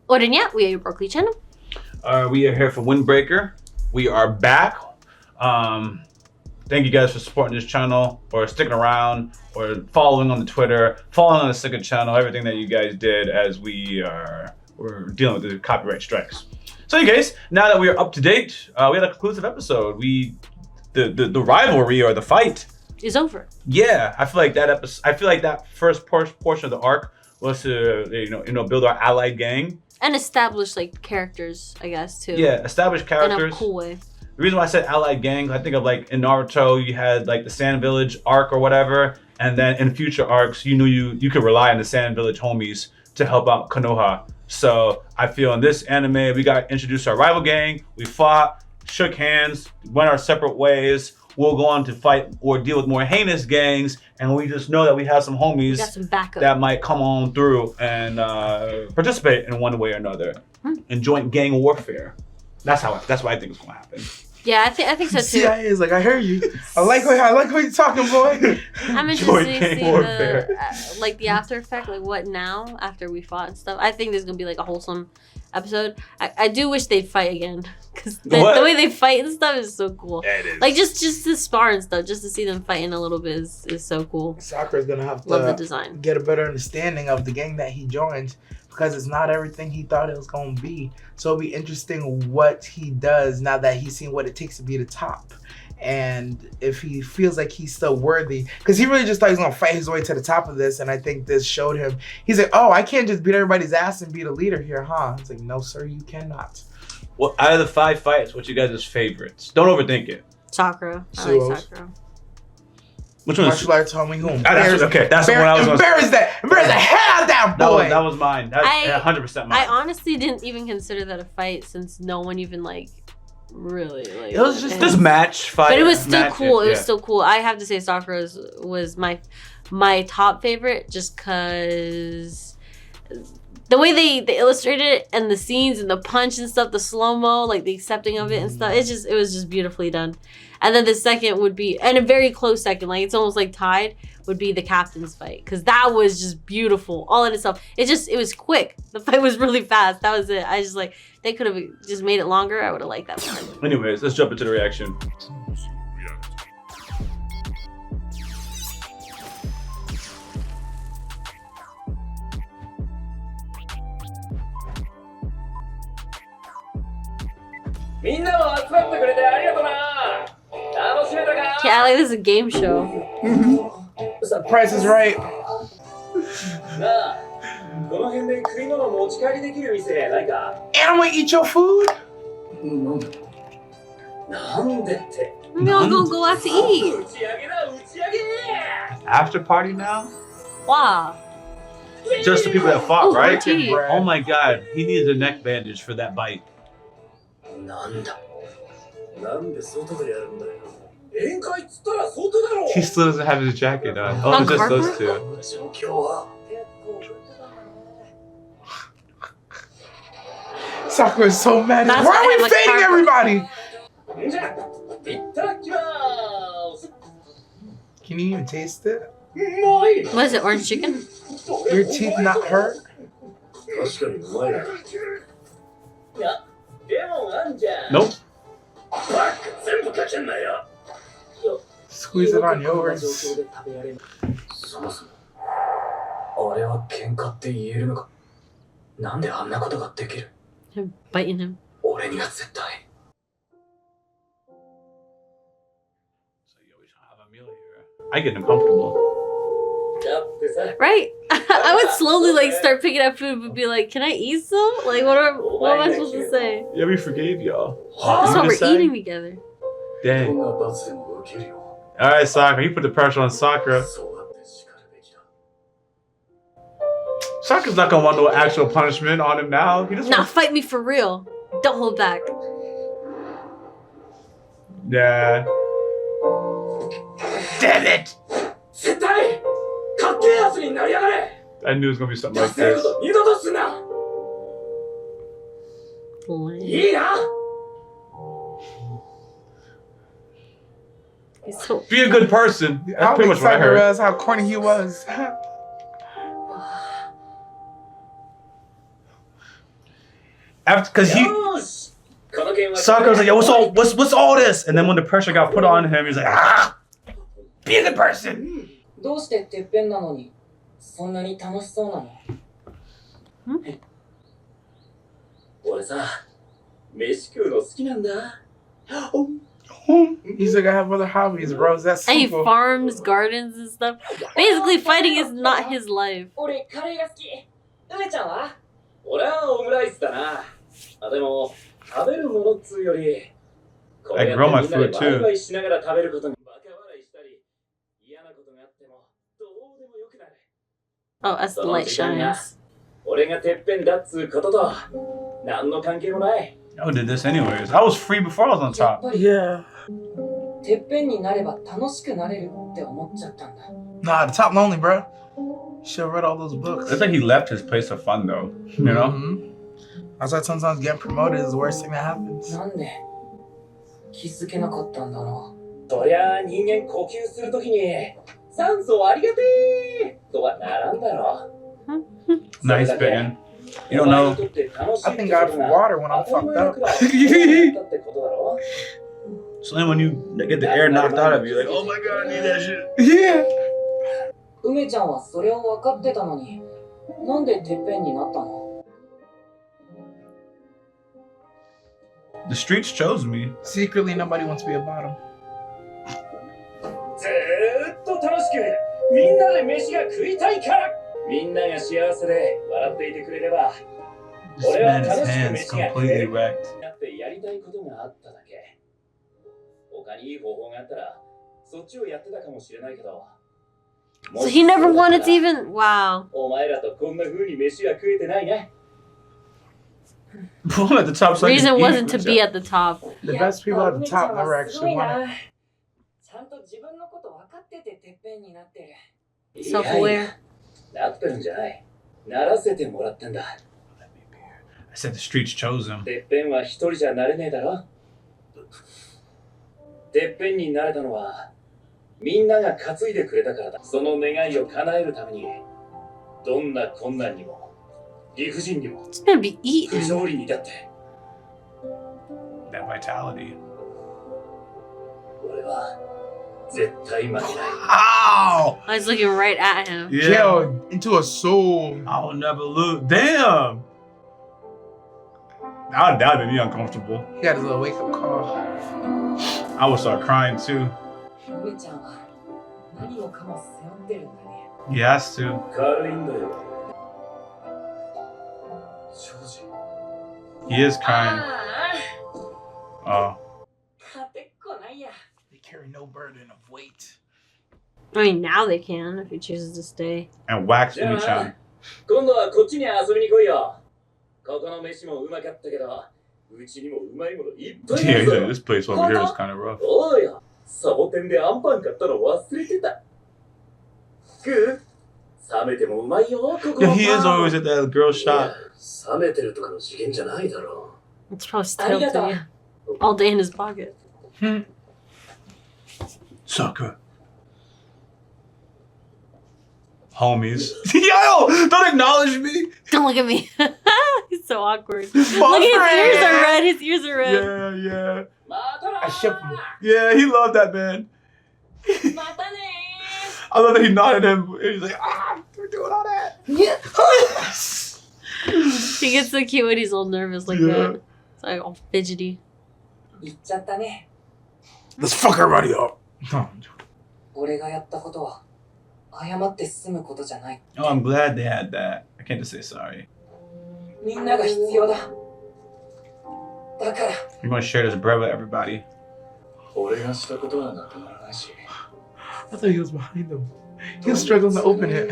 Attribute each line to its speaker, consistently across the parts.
Speaker 1: Orenya, we are your Yaboyrocklee channel.
Speaker 2: We are here for Windbreaker. We are back. Thank you guys for supporting this channel, or sticking around, or following on the Twitter, following on the second channel, everything that you guys did as we're dealing with the copyright strikes. So you guys, now that we are up to date, we had a conclusive episode. The rivalry or the fight
Speaker 1: is over.
Speaker 2: Yeah, I feel like that episode. I feel like that first portion of the arc was to build our allied gang
Speaker 1: and establish like characters, I guess too.
Speaker 2: Yeah, establish characters
Speaker 1: in a cool way.
Speaker 2: The reason why I said allied gang, I think of like in Naruto, you had like the Sand Village arc or whatever, and then in future arcs, you knew you could rely on the Sand Village homies to help out Konoha. So I feel in this anime, we got introduced to our rival gang. We fought, shook hands, went our separate ways. We'll go on to fight or deal with more heinous gangs, and we just know that we have some homies that might come on through and participate in one way or another in joint gang warfare. That's what I think is going to happen.
Speaker 1: Yeah, I think so too.
Speaker 3: CIA is like, I hear you. I like what you're talking, boy.
Speaker 1: I'm interested to see the after effect, like what now after we fought and stuff. I think there's gonna be like a wholesome episode. I do wish they'd fight again, because the way they fight and stuff is so cool.
Speaker 2: Yeah, it is.
Speaker 1: Like just to spar and stuff, just to see them fighting a little bit is so cool.
Speaker 3: Sakura's gonna have to
Speaker 1: love the design.
Speaker 3: Get a better understanding of the gang that he joins, because it's not everything he thought it was going to be. So it'll be interesting what he does now that he's seen what it takes to be the top. And if he feels like he's still worthy, because he really just thought he was going to fight his way to the top of this. And I think this showed him, he's like, oh, I can't just beat everybody's ass and be the leader here, huh? It's like, no, sir, you cannot.
Speaker 2: Well, out of the 5 fights, what's you guys' favorites? Don't overthink it.
Speaker 1: Sakura. I like Sakura.
Speaker 2: Which one?
Speaker 3: Martial arts homie who?
Speaker 2: That's the one I was going to say.
Speaker 3: Embarrass the hell out of that boy!
Speaker 2: That was mine. That's 100% mine.
Speaker 1: I honestly didn't even consider that a fight, since no one even really
Speaker 3: it was just
Speaker 2: this match fight.
Speaker 1: But it was still cool. It was still cool. I have to say Sakura was my top favorite, just because the way they illustrated it and the scenes and the punch and stuff, the slow-mo, like the accepting of it and stuff, it was just beautifully done. And then the second would be, and a very close second, like it's almost like tied, would be the captain's fight, because that was just beautiful all in itself. It was quick. The fight was really fast. That was it. I just they could have just made it longer. I would have liked that more.
Speaker 2: Anyways, let's jump into the reaction.
Speaker 1: Yeah, like this is a game show.
Speaker 3: Price is Right. Animal eat your food?
Speaker 1: Maybe I'll go out to eat.
Speaker 2: After party now?
Speaker 1: Wow.
Speaker 2: Just the people that fought, right?
Speaker 1: tea.
Speaker 2: Oh my god, he needs a neck bandage for that bite. He still doesn't have his jacket on. Oh, it's just those two.
Speaker 3: Sakura's so mad. Why are we fading everybody? Can you even taste it?
Speaker 1: What is it, orange chicken?
Speaker 3: Your teeth not hurt?
Speaker 2: Nope.
Speaker 3: Squeeze it on yours.
Speaker 1: Him biting him.
Speaker 2: I get uncomfortable.
Speaker 1: Right? I would slowly start picking up food but be like, can I eat some? Like what am I supposed to say?
Speaker 2: Yeah, we forgave y'all.
Speaker 1: That's why we're eating together.
Speaker 2: Dang. Alright, Sakura, you put the pressure on Sakura. Sakura's not gonna want no actual punishment on him now. He just
Speaker 1: fight me for real. Don't hold back.
Speaker 2: Yeah.
Speaker 3: Damn it!
Speaker 2: I knew it was gonna be something like this. Be a good person. That's pretty much what I heard.
Speaker 3: How corny he was.
Speaker 2: After, cause Sakura's like, yo, what's all this? And then when the pressure got put on him, he's like, ah, be a good person.
Speaker 4: どうしててっぺんなのにそんなに楽しそうなの？俺さ、飯食うの好きなんだ。
Speaker 3: He's like, I have other hobbies, bro. That's
Speaker 1: And he
Speaker 3: simple.
Speaker 1: farms gardens and stuff. Basically, fighting is not his life.
Speaker 4: 俺カレーが好き。梅ちゃんは？俺はオムライスだな。あ、でも食べるものっつうより、こうやってみんなでワイワイしながら食べることにバカ笑いしたり、嫌なことがあってもどうでもよくなる。
Speaker 1: Oh, as the light shines.
Speaker 4: 俺がてっぺんだっつうことと何の関係もない。
Speaker 2: I did this anyways. I was free before I was on top.
Speaker 3: Yeah.
Speaker 4: てっぺんになれば楽しくなれるって思っちゃったんだ。
Speaker 3: Nah, the top lonely, bro. Should have read all those books.
Speaker 2: It's like he left his place of fun though. You know?
Speaker 3: That's why sometimes getting promoted is the worst thing that happens.
Speaker 4: なんで気づけなかったんだろう。そりゃあ人間呼吸するときに酸素ありがてーとはならんだろう。
Speaker 2: Nice spitting. You don't know.
Speaker 3: I thank God for water when I'm fucked up.
Speaker 2: So then when you get the air knocked out of you, like, oh my god, I need that shit.
Speaker 3: Yeah.
Speaker 4: 梅ちゃんはそれを分かってたのに、なんでてっぺんになったの？
Speaker 2: The streets chose me.
Speaker 3: Secretly, nobody wants to be a bottom.
Speaker 4: ずーっと楽しくみんなで飯が食いたいから。みんなが幸せで笑っていてくれれば、俺は楽しく飯が食えるなってやりたいことがあっただけ。他にいい方法があったら、そっちをやってたかもしれないけど。
Speaker 1: So he never wanted to even. Wow.
Speaker 4: お前らとこんな風に飯が食えてないね。
Speaker 2: Boom at the top. So
Speaker 1: Reason wasn't to be at the top.
Speaker 3: The best people at the top never actually won it.
Speaker 4: ちゃんと自分のこと分かってててっぺんになってる。
Speaker 1: Self-aware.
Speaker 4: なってるんじゃない。ならせてもらったんだ。
Speaker 2: I said the streets chose him.
Speaker 4: てっぺんは一人じゃなれねえだろ。てっぺんになれたのはみんなが担いでくれたからだ。その願いを叶えるためにどんな困難にも理不尽にも
Speaker 1: It's gonna be
Speaker 4: 不
Speaker 1: eaten.
Speaker 4: 条理にだって
Speaker 2: That vitality.
Speaker 4: 俺は絶対負けない。
Speaker 2: Ow!
Speaker 1: I was looking right at him.
Speaker 2: Yeah.
Speaker 3: Yo, into a soul.
Speaker 2: I will never lose. Damn! That would make me uncomfortable.
Speaker 3: He got his little wake up call.
Speaker 2: I would start crying too.
Speaker 4: 梅ちゃんは何もかも背負ってるんだね。
Speaker 2: He has to.
Speaker 4: 軽いんだよ。正直。
Speaker 2: He is crying.
Speaker 4: あ
Speaker 2: Oh.
Speaker 4: あ。勝てっこないや。
Speaker 3: They carry no burden of weight.
Speaker 1: I mean, now they can if he chooses to stay.
Speaker 2: And wax Umi-chan.
Speaker 4: 今度はこっちに遊びに来いよ。ここの飯もうまかったけど、うちにもうまいものいっぱい
Speaker 2: Yeah,
Speaker 4: あ
Speaker 2: he's
Speaker 4: る
Speaker 2: like,
Speaker 4: ぞ。
Speaker 2: this place over here is kind of rough.
Speaker 4: おうよ、サボテンでアンパン買ったの忘れてた。食う？冷めてもうまいよ、ここ
Speaker 2: Yeah,
Speaker 4: は。
Speaker 2: he is always at that girl shop.
Speaker 4: 冷めてるとかの次元じゃないだろ
Speaker 1: It's probably still to you. All day in his pocket.
Speaker 2: Sucker. Homies. Yo, don't acknowledge me.
Speaker 1: Don't look at me. He's so awkward. Look, his ears are red. His ears are red.
Speaker 2: Yeah, yeah.
Speaker 4: う。またなー。
Speaker 3: I ship him.
Speaker 2: Yeah, he loved that man.
Speaker 4: またね
Speaker 2: I love that he nodded him. And he's like, ah, we're doing all that.
Speaker 3: Yeah.
Speaker 1: He gets so cute when he's all nervous like
Speaker 2: Yeah.
Speaker 1: that. It's like all fidgety.
Speaker 4: ー。言っちゃったね。
Speaker 2: Let's fuck everybody up.
Speaker 4: 俺がやったことは謝って済むことじゃない。
Speaker 2: Oh, I'm glad they had that. I can't just say sorry.
Speaker 4: みんなが必要だ。だから。
Speaker 2: You're gonna share this bread with everybody.
Speaker 4: 俺がしたことはなくならないし。
Speaker 3: I thought he was behind them. He was struggling to open it.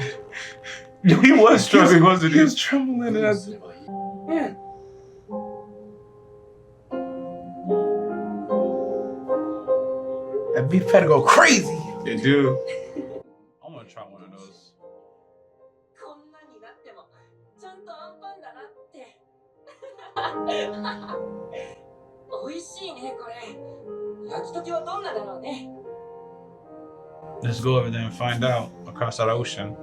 Speaker 2: He was struggling, wasn't
Speaker 3: He
Speaker 2: he?
Speaker 3: was trembling and that's...
Speaker 4: うん。
Speaker 3: That beef had to go crazy.
Speaker 2: They do. I'm gonna try one of those.
Speaker 4: こんなになってもちゃんとアンパンだなって。美味しいねこれ。焼きたてはどんなだろうね。
Speaker 2: Let's go over there and find out across that ocean.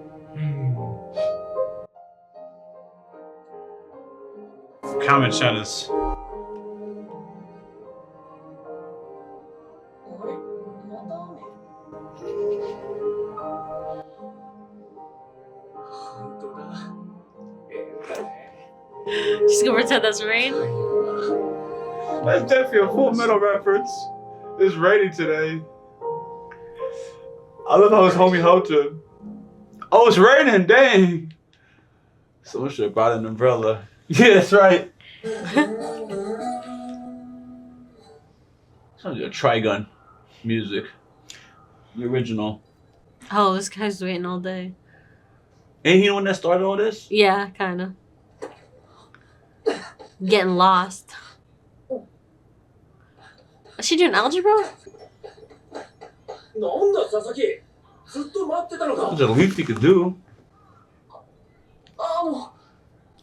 Speaker 2: Common channels.
Speaker 1: She's gonna pretend that's rain.
Speaker 2: That's definitely a Full Metal reference. It's raining today. I love how his homie helped him. Oh, it's raining, dang. Someone should have brought an umbrella. Yeah, that's right. Sounds like a Trigun music. The original.
Speaker 1: Oh, this guy's waiting all day.
Speaker 2: Ain't he the one that started all this?
Speaker 1: Yeah, kinda. Getting lost. Is she doing algebra?
Speaker 2: That's the least he could do.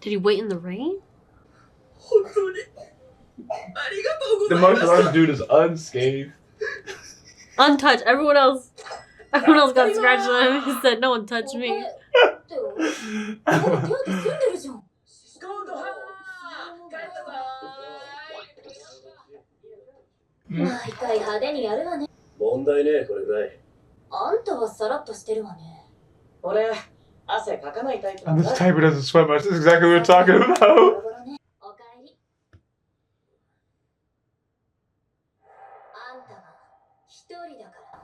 Speaker 1: Did he wait in the rain?
Speaker 2: The martial arts dude is unscathed.
Speaker 1: Untouched. Everyone else got scratched on him. He said, "No one touched me."
Speaker 2: And this typer doesn't sweat much. This is exactly what we're talking about.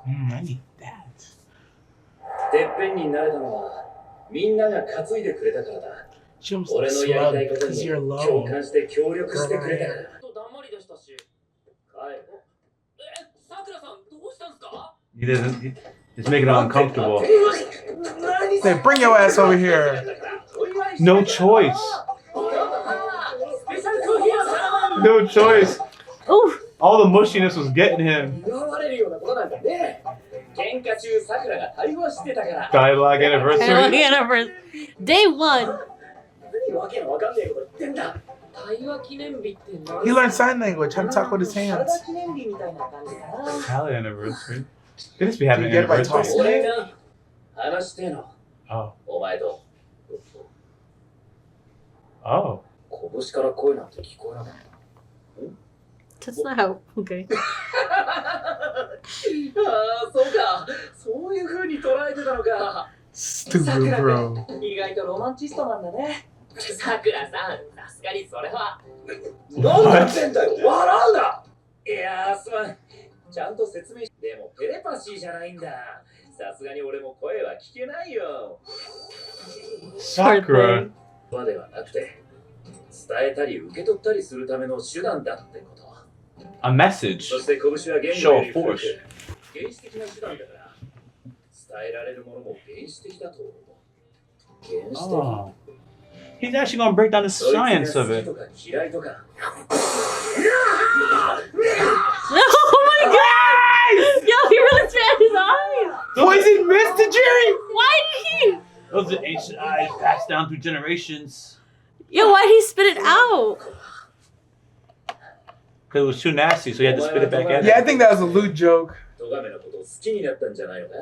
Speaker 3: I need that.
Speaker 4: てっぺんになれたのはみんなが担いでくれたからだ。
Speaker 3: She almost
Speaker 4: 俺
Speaker 3: looks
Speaker 4: のやり
Speaker 3: smug
Speaker 4: たいこと
Speaker 3: because
Speaker 4: に
Speaker 3: you're
Speaker 4: 共
Speaker 3: alone.
Speaker 4: 感して協力してくれたから。だんまりでしたし。はい。さくらさんどうしたんすか?
Speaker 2: He doesn't. He's making it uncomfortable.
Speaker 3: Say, bring your ass over here.
Speaker 2: No choice. No choice.
Speaker 1: Ooh.
Speaker 2: All the mushiness was getting him. Dialogue anniversary.
Speaker 1: Day one.
Speaker 3: He learned sign language, how to talk with his hands.
Speaker 2: Italian anniversary. They just be having
Speaker 3: Did you get it by
Speaker 2: anniversary.
Speaker 3: tossing it?
Speaker 2: Oh. Oh.
Speaker 1: That's not how. Okay.
Speaker 4: そうか、そういう風に捉えてたのか。
Speaker 3: Stupid, bro.
Speaker 4: 意外とロマンチストなんだね。さくらさん、さすがにそれは。何やってんだよ、笑うな。いやー、すまん。ちゃんと説明して、でもテレパシーじゃないんだ。さすがに俺も声は聞けないよ。
Speaker 2: Sakura.
Speaker 4: まではなくて、伝えたり受け取ったりするための手段だってこと。
Speaker 2: A message.
Speaker 4: そして拳は言語
Speaker 2: Show
Speaker 4: よ
Speaker 2: of
Speaker 4: り古く
Speaker 2: force.
Speaker 4: 原始的な手段だから伝えられるものも原始的だと思う。原始的。
Speaker 2: Oh. He's actually gonna break down the science of it.
Speaker 1: Oh my god! Yo, he really spit his eyes!
Speaker 2: Poison mist to Jerry!
Speaker 1: Why did he?
Speaker 2: Those are ancient eyes passed down through generations.
Speaker 1: Yo, why did he spit it out?
Speaker 2: Because it was too nasty, so he had to spit it back in.
Speaker 3: Yeah, I think that was a lewd joke.
Speaker 4: トガメのことを好きになったんじゃないのか?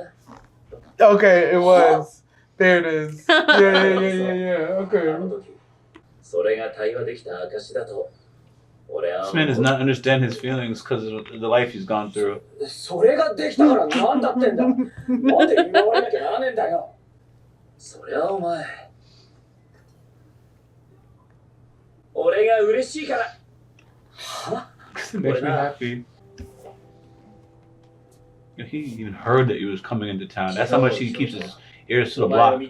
Speaker 3: Okay, it was. There it is. Yeah. Okay.
Speaker 4: それが対話できた証だと俺は
Speaker 2: This man does not understand his feelings because of the life he's gone through.
Speaker 4: それができたからなんだってんだ。なんで見回らなきゃならねえんだよ。そりゃお前。俺が嬉しいから。は?
Speaker 2: It makes me happy. He even heard that he was coming into town. That's how much he keeps his ears to the block. You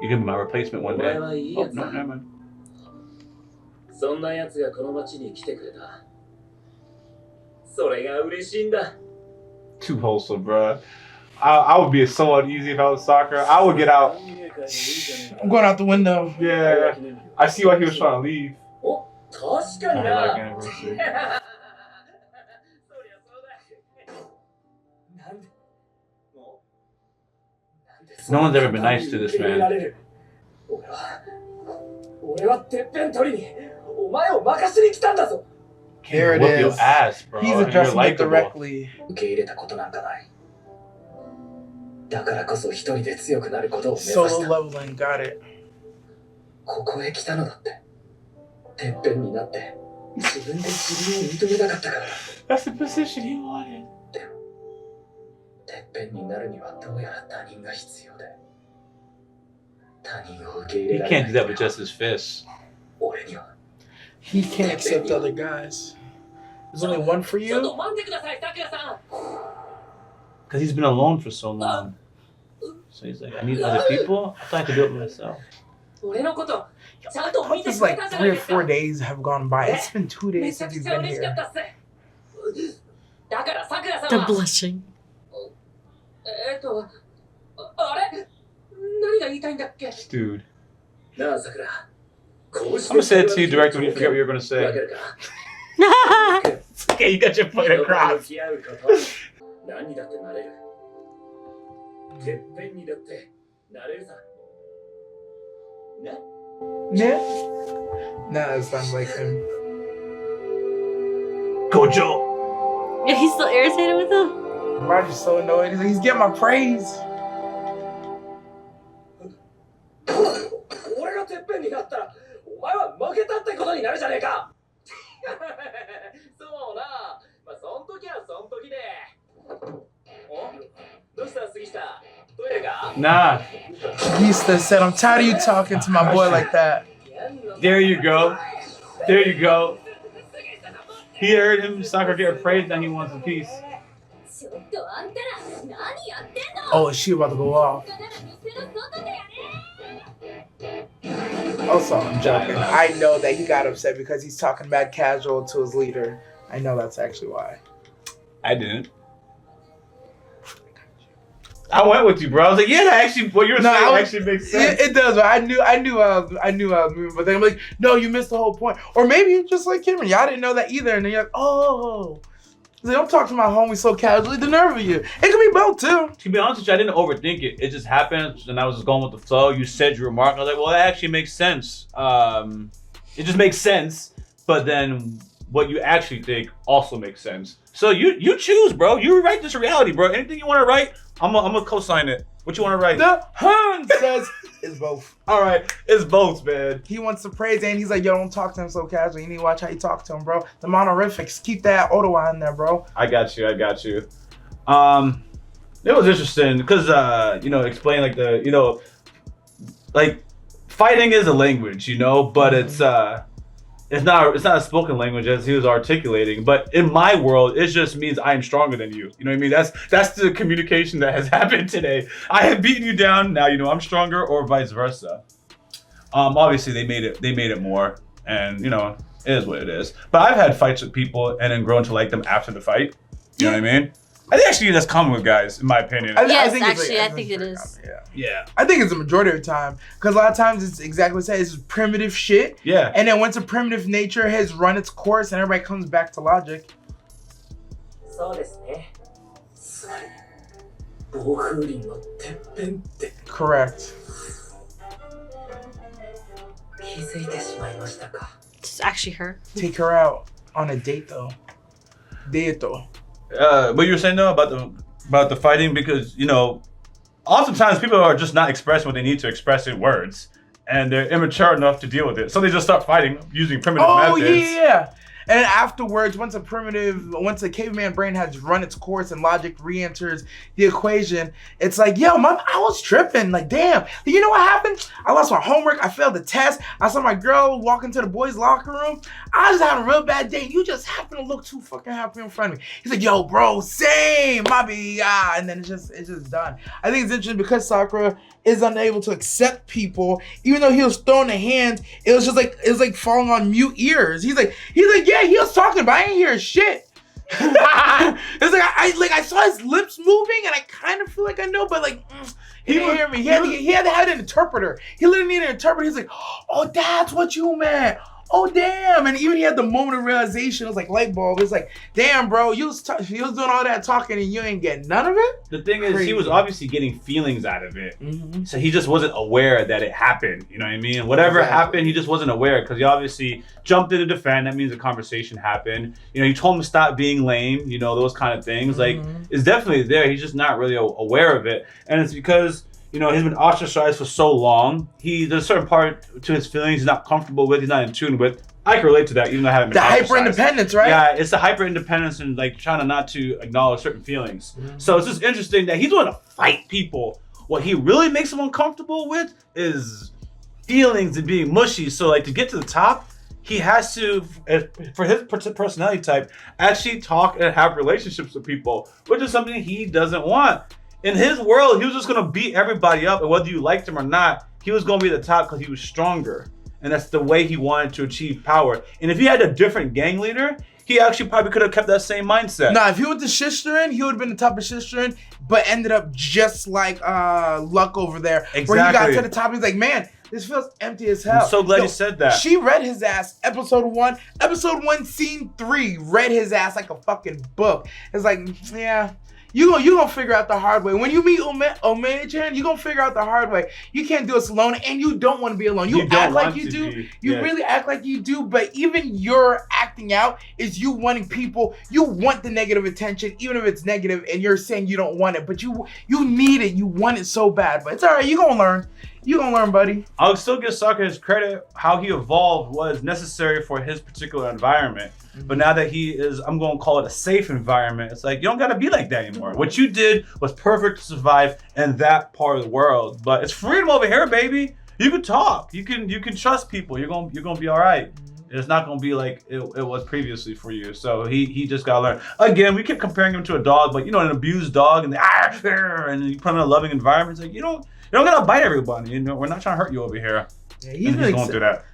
Speaker 2: give me my replacement one day. Oh, no, never mind.
Speaker 4: そんな奴がこの町に来てくれた。それが嬉しいんだ。
Speaker 2: Too wholesome, bruh. I would be so uneasy if I was soccer. I would get out.
Speaker 3: I'm going out the window.
Speaker 2: Yeah. I see why he was trying to leave.
Speaker 4: お、確かに
Speaker 2: Dialogue
Speaker 4: な。
Speaker 2: anniversary. No one's ever been nice to this man.
Speaker 4: 俺はてっぺん取りにお前を任せに来たんだぞ。
Speaker 3: Here it
Speaker 2: Whoop your
Speaker 3: is.
Speaker 2: ass, bro.
Speaker 3: He's
Speaker 2: You're
Speaker 3: addressing it
Speaker 2: likable.
Speaker 3: directly.
Speaker 4: 受け入れたことなんかない。だからこそ一人で強くなることを目指
Speaker 3: Solo
Speaker 4: した。
Speaker 3: leveling, got it.
Speaker 4: ここへ来たのだって。てっぺんになって自分で自分を認めなかったからだ。
Speaker 2: That's the position he wanted.
Speaker 4: でも、てっぺんになるにはどうやら他人が必要で。他人を受け入
Speaker 2: He
Speaker 4: れられな
Speaker 2: can't
Speaker 4: い
Speaker 2: do that with just his fists.
Speaker 4: 俺には。
Speaker 3: He can't accept other guys. There's only one for
Speaker 4: ちょっ
Speaker 3: you?
Speaker 4: と待ってください、さくらさん。
Speaker 2: Because he's been alone for so long. So he's like, I need other people? I thought I could do it myself.
Speaker 4: 俺のことちゃんと見て
Speaker 3: It's
Speaker 4: くれ
Speaker 3: like
Speaker 4: たじゃない
Speaker 3: 3 or
Speaker 4: ですか。
Speaker 3: 4 days have gone by. It's been 2
Speaker 4: め
Speaker 3: days
Speaker 4: ちゃ
Speaker 3: since
Speaker 4: く
Speaker 3: he's
Speaker 4: ちゃ
Speaker 3: been
Speaker 4: 嬉しかっ
Speaker 3: here.
Speaker 4: たっす。だからさくらさん
Speaker 1: They're
Speaker 4: は
Speaker 1: blushing.
Speaker 4: あれ何が言いたいんだっけ。
Speaker 2: Dude.
Speaker 4: なあさくら。
Speaker 2: I'm gonna say it to you directly when you forget what you're gonna
Speaker 4: わ
Speaker 2: say.
Speaker 4: かるか。
Speaker 2: Okay, you got your point
Speaker 4: 人と
Speaker 2: across.
Speaker 4: 向き合うこと何にだってなれる。てっぺんにだってなれるさ。ね。
Speaker 3: Yeah? Nah, it sounds like him.
Speaker 2: Gojo.
Speaker 1: Yeah, he's still irritated with him.
Speaker 3: Roger's so annoyed. He's like, he's getting my praise.
Speaker 4: 俺がてっぺんになったらお前は負けたってことになるじゃねえか。そうな。まあそん時はそん時で。お、どうした杉下。トイレか。
Speaker 2: Nah.
Speaker 3: He said, I'm tired of you talking to my boy like that.
Speaker 2: There you go. There you go. He heard him, Sakura get praised, now he wants a piece.
Speaker 5: ちょっとあんたら何やってんの。
Speaker 3: Oh, is she about to go off?
Speaker 5: 他なら店の外でやれ。
Speaker 3: Also, I'm joking. I know that he got upset because he's talking bad casual to his leader. I know that's actually why.
Speaker 2: I didn't. I went with you, bro. I was like, yeah, that actually, what you were saying actually makes sense.
Speaker 3: It does. But I knew I was moving. But then I'm like, no, you missed the whole point. Or maybe you're just like him. Y'all didn't know that either. And then you're like, oh. Like, don't talk to my homie so casually. The nerve of you. It could be both too.
Speaker 2: To be honest with you, I didn't overthink it. It just happened, and I was just going with the flow. You said your remark. I was like, well, that actually makes sense. It just makes sense. But then what you actually think also makes sense. So you choose, bro. You write this reality, bro. Anything you want to write, I'm gonna co-sign it. What you want to write?
Speaker 3: The Hun says it's both.
Speaker 2: All right, it's both, man.
Speaker 3: He wants to praise and he's like, yo, don't talk to him so casually. You need to watch how you talk to him, bro. The monorifics. Keep that Ottawa in there, bro.
Speaker 2: I got you. It was interesting because explain like the like fighting is a language, but it's not a spoken language as he was articulating. But in my world, it just means I am stronger than you. You know what I mean? That's the communication that has happened today. I have beaten you down. Now I'm stronger, or vice versa. Obviously they made it more, and it is what it is. But I've had fights with people and then grown to like them after the fight. You know what I mean? I think actually that's common with guys, in my opinion.
Speaker 1: Yes,
Speaker 3: think
Speaker 1: actually,
Speaker 3: it's
Speaker 1: I think it is.
Speaker 3: Common,
Speaker 2: Yeah.
Speaker 3: I think it's the majority of the time. Because a lot of times it's exactly what it says. It's primitive shit.
Speaker 2: Yeah.
Speaker 3: And then once a primitive nature has run its course and everybody comes back to logic.
Speaker 4: そうですね。つまり暴風林のてっぺんって
Speaker 3: Correct.
Speaker 4: 気づいてしまいましたか。
Speaker 1: It's actually her.
Speaker 3: Take her out on a date though. Date though.
Speaker 2: What you were saying though about the fighting, because oftentimes people are just not expressing what they need to express in words, and they're immature enough to deal with it, so they just start fighting using primitive methods.
Speaker 3: Yeah. And afterwards, once a caveman brain has run its course and logic re-enters the equation, it's like, yo, I was tripping. Like, damn, you know what happened? I lost my homework. I failed the test. I saw my girl walk into the boys' locker room. I was having a real bad day. You just happen to look too fucking happy in front of me. He's like, yo, bro, same, my B. And then it's just done. I think it's interesting because Sakura is unable to accept people, even though he was throwing the hands. It was like falling on mute ears. He's like, yeah, he was talking, but I ain't hear shit. It's like I saw his lips moving, and I kind of feel like I know, but he didn't hear me. He had to have an interpreter. He literally needed an interpreter. He's like, oh, that's what you meant. oh damn. And even he had the moment of realization. It was like light bulb. It's like, damn, bro, you was doing all that talking and you ain't getting none of it.
Speaker 2: The thing is, he was obviously getting feelings out of it. So he just wasn't aware that it happened. You know what I mean? Whatever happened, he just wasn't aware because he obviously jumped in to defend. That means a conversation happened. You know, you told him to stop being lame, you know, those kind of things. Like, it's definitely there. He's just not really aware of it. And it's because, you know, he's been ostracized for so long. There's a certain part to his feelings he's not comfortable with, he's not in tune with. I can relate to that, even though I haven't been ostracized.
Speaker 3: The hyper-independence, right?
Speaker 2: Yeah, it's the hyper-independence and like trying to not to acknowledge certain feelings. So it's just interesting that he's willing to fight people. What he really makes him uncomfortable with is feelings and being mushy. So like to get to the top, he has to, for his personality type, actually talk and have relationships with people, which is something he doesn't want. In his world, he was just gonna beat everybody up, and whether you liked him or not, he was gonna be at the top because he was stronger. And that's the way he wanted to achieve power. And if he had a different gang leader, he actually probably could have kept that same mindset.
Speaker 3: Nah, if he went to Shisterin, he would have been the top of Shisterin, but ended up just like Luck over there.
Speaker 2: Exactly.
Speaker 3: Where he got to the top, he's like, man, this feels empty as hell.
Speaker 2: I'm so glad you said that.
Speaker 3: She read his ass, episode 1, scene 3, read his ass like a fucking book. It's like, yeah. You gonna figure out the hard way. When you meet Omei-chan, you gonna figure out the hard way. You can't do this alone, and you don't want to be alone. You act like you do. You really act like you do, but even your acting out is you wanting people. You want the negative attention, even if it's negative, and you're saying you don't want it, but you need it. You want it so bad, but it's all right. You gonna learn. You gonna learn, buddy.
Speaker 2: I'll still give Sokka his credit. How he evolved was necessary for his particular environment. But now that he is, I'm going to call it a safe environment, it's like, you don't got to be like that anymore. What you did was perfect to survive in that part of the world. But it's freedom over here, baby. You can talk. You can trust people. You're going to be all right. It's not going to be like it was previously for you. So he just got to learn. Again, we kept comparing him to a dog, but, you know, an abused dog, and you put him in a loving environment. It's like, you don't got to bite everybody. You know, we're not trying to hurt you over here.
Speaker 3: Yeah, he's
Speaker 2: going through that.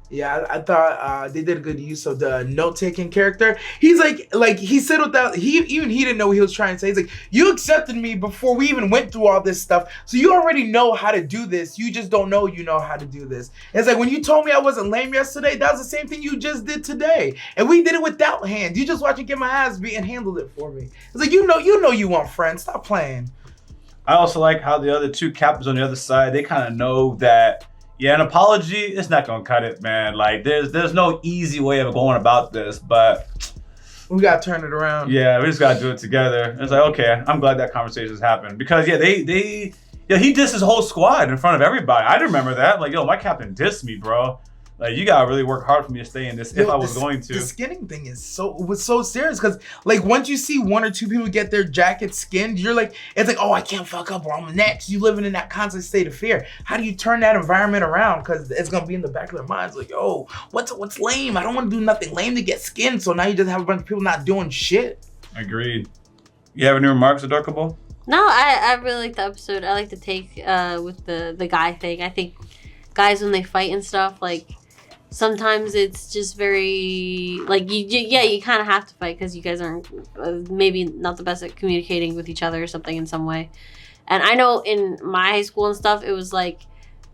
Speaker 3: Yeah, I thought they did a good use of the note-taking character. He's like he said without he didn't know what he was trying to say. He's like, you accepted me before we even went through all this stuff, so you already know how to do this. You just don't know you know how to do this. It's like when you told me I wasn't lame yesterday, that was the same thing you just did today, and we did it without hands. You just watched me get my ass beat and handled it for me. It's like you know you want friends. Stop playing.
Speaker 2: I also like how the other two captains on the other side, they kind of know that. Yeah, an apology, it's not gonna cut it, man. Like, there's no easy way of going about this, but
Speaker 3: we gotta turn it around.
Speaker 2: Yeah, we just gotta do it together. It's like, okay, I'm glad that conversation's happened because yeah, he dissed his whole squad in front of everybody. I remember that. Like, yo, my captain dissed me, bro. Like, you gotta really work hard for me to stay in this if I was going to.
Speaker 3: The skinning thing was so serious because like once you see one or two people get their jackets skinned, you're like, it's like, oh, I can't fuck up or I'm next. You living in that constant state of fear. How do you turn that environment around? Because it's gonna be in the back of their minds like, yo, what's lame? I don't want to do nothing lame to get skinned. So now you just have a bunch of people not doing shit.
Speaker 2: Agreed. You have any remarks, Adorkable?
Speaker 1: No, I really like the episode. I like the take with the guy thing. I think guys when they fight and stuff, like sometimes it's just very like you kind of have to fight because you guys aren't maybe not the best at communicating with each other or something in some way. And I know in my high school and stuff, it was like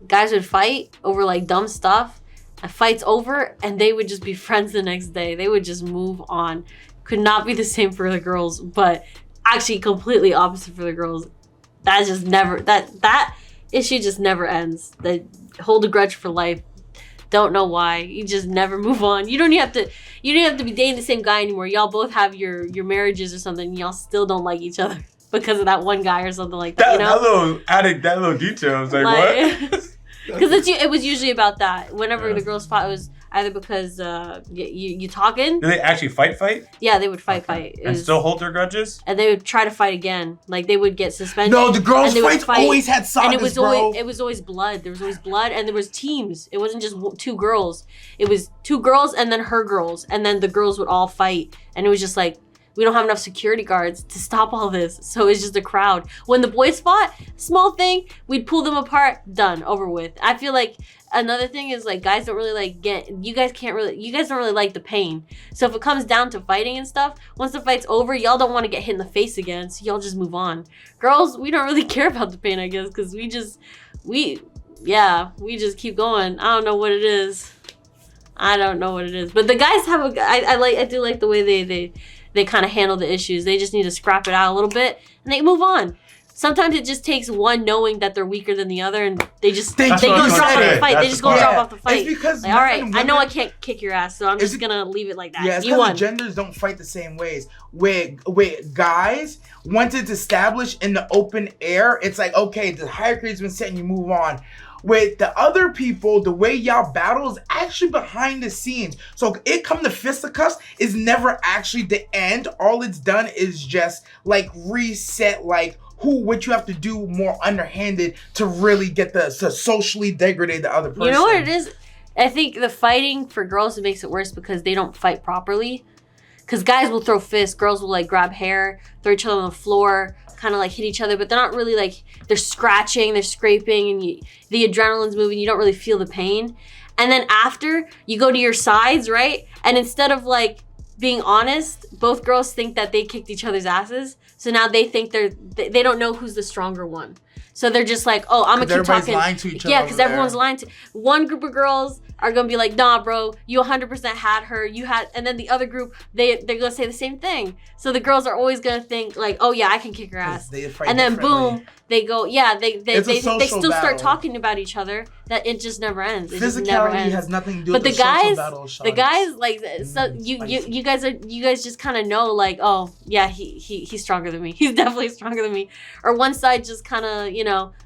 Speaker 1: guys would fight over like dumb stuff. A fight's over and they would just be friends the next day. They would just move on. Could not be the same for the girls, but actually completely opposite for the girls. That just never that issue just never ends. They hold a grudge for life. Don't know why. You just never move on. You don't even have to be dating the same guy anymore. Y'all both have your marriages or something. And y'all still don't like each other because of that one guy or something like that. You know?
Speaker 2: That little detail. I was like what?
Speaker 1: Because it was usually about that. Whenever the girls fought, it was either because you talking.
Speaker 2: Did they actually fight?
Speaker 1: Yeah, they would fight.
Speaker 2: And still hold their grudges?
Speaker 1: And they would try to fight again. Like they would get suspended.
Speaker 3: No, the girls' fights always had sagas,
Speaker 1: and it was always blood. There was always blood, and there was teams. It wasn't just two girls. It was two girls and then her girls, and then the girls would all fight. And it was just like, we don't have enough security guards to stop all this. So it's just a crowd. When the boys fought, small thing, we'd pull them apart, done, over with. I feel like another thing is like guys don't really you guys don't really like the pain. So if it comes down to fighting and stuff, once the fight's over, y'all don't want to get hit in the face again. So y'all just move on. Girls, we don't really care about the pain, I guess, because we just keep going. I don't know what it is. I don't know what it is, but the guys have I do like the way they kind of handle the issues. They just need to scrap it out a little bit and they move on. Sometimes it just takes one knowing that they're weaker than the other, and they go drop off the fight. They just go drop off the fight.
Speaker 3: It's because
Speaker 1: like, all right, I know I can't kick your ass, so I'm just gonna leave it like that.
Speaker 3: Yeah, it's
Speaker 1: you won.
Speaker 3: The genders don't fight the same ways. Wait, guys, once it's established in the open air, it's like, okay, the hierarchy's been set and you move on. With the other people, the way y'all battle is actually behind the scenes. So it come to fisticuffs is never actually the end. All it's done is just like reset like what you have to do more underhanded to really get to socially degrade the other person.
Speaker 1: You know what it is? I think the fighting for girls makes it worse because they don't fight properly. Because guys will throw fists, girls will like grab hair, throw each other on the floor, kind of like hit each other, but they're not really like, they're scratching, they're scraping, and the adrenaline's moving, you don't really feel the pain. And then after, you go to your sides, right? And instead of like being honest, both girls think that they kicked each other's asses. So now they think they don't know who's the stronger one. So they're just like, oh, I'm gonna keep talking.
Speaker 3: Lying to each other.
Speaker 1: Yeah, because everyone's lying to. One group of girls are gonna be like, nah, bro, you 100% had her. You had, and then the other group, they're gonna say the same thing. So the girls are always gonna think like, oh yeah, I can kick her ass. And then boom, they go, yeah, they still start talking about each other. That it just never ends. It just never ends.
Speaker 3: Has nothing to do
Speaker 1: with
Speaker 3: the
Speaker 1: guys,
Speaker 3: battle.
Speaker 1: The guys like so you guys just kind of know like, oh yeah, he's stronger than me. He's definitely stronger than me. Or one side just kind of,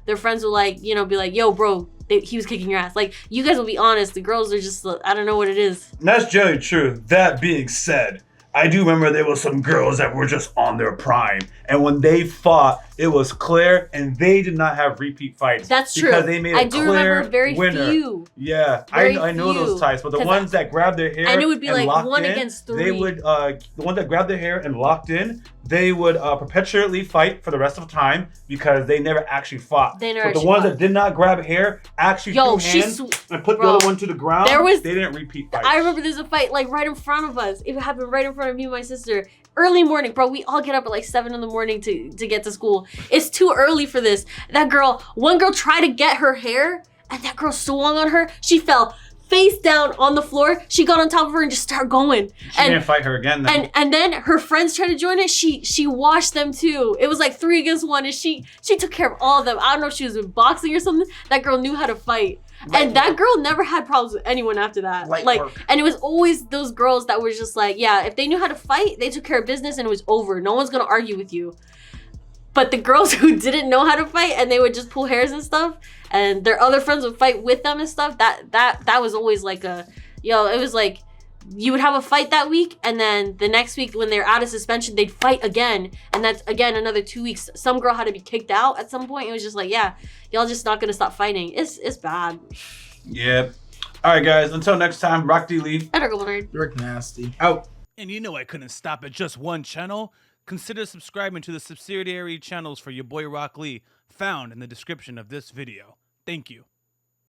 Speaker 1: their friends will like, be like, yo, bro, he was kicking your ass. Like, you guys will be honest. The girls are just, I don't know what it is.
Speaker 2: That's generally true. That being said, I do remember there was some girls that were just on their prime. And when they fought, it was clear, and they did not have repeat fights.
Speaker 1: That's true.
Speaker 2: Because they made a clear
Speaker 1: very
Speaker 2: winner.
Speaker 1: Few.
Speaker 2: Yeah, I know those types. But the ones that grabbed their hair
Speaker 1: and it would be
Speaker 2: and
Speaker 1: like
Speaker 2: locked
Speaker 1: 1
Speaker 2: in,
Speaker 1: against 3.
Speaker 2: They would, the ones that grabbed their hair and locked in, they would perpetually fight for the rest of the time because they never actually fought. But the ones that did not grab hair actually threw hands and put the other one to the ground. They didn't repeat fights.
Speaker 1: I remember there's a fight like right in front of us. It happened right in front of me and my sister. Early morning, bro. We all get up at like 7 in the morning to get to school. It's too early for this. One girl tried to get her hair, and that girl swung on her. She fell face down on the floor. She got on top of her and just started going.
Speaker 2: She didn't fight her again then.
Speaker 1: And then her friends tried to join it. She washed them too. It was like 3 against 1, and she took care of all of them. I don't know if she was in boxing or something. That girl knew how to fight. And that girl never had problems with anyone after that. And it was always those girls that were just like, yeah, if they knew how to fight, they took care of business and it was over. No one's gonna argue with you. But the girls who didn't know how to fight and they would just pull hairs and stuff, and their other friends would fight with them and stuff, that was always like it was like you would have a fight that week, and then the next week when they're out of suspension, they'd fight again, and that's again another 2 weeks. Some girl had to be kicked out at some point. It was just like, yeah, y'all just not gonna stop fighting. It's bad.
Speaker 2: Yep. All right, guys. Until next time, Rock D. Lee.
Speaker 3: You're nasty.
Speaker 2: Out.
Speaker 6: And I couldn't stop at just one channel. Consider subscribing to the subsidiary channels for your boy Rock Lee, found in the description of this video. Thank you.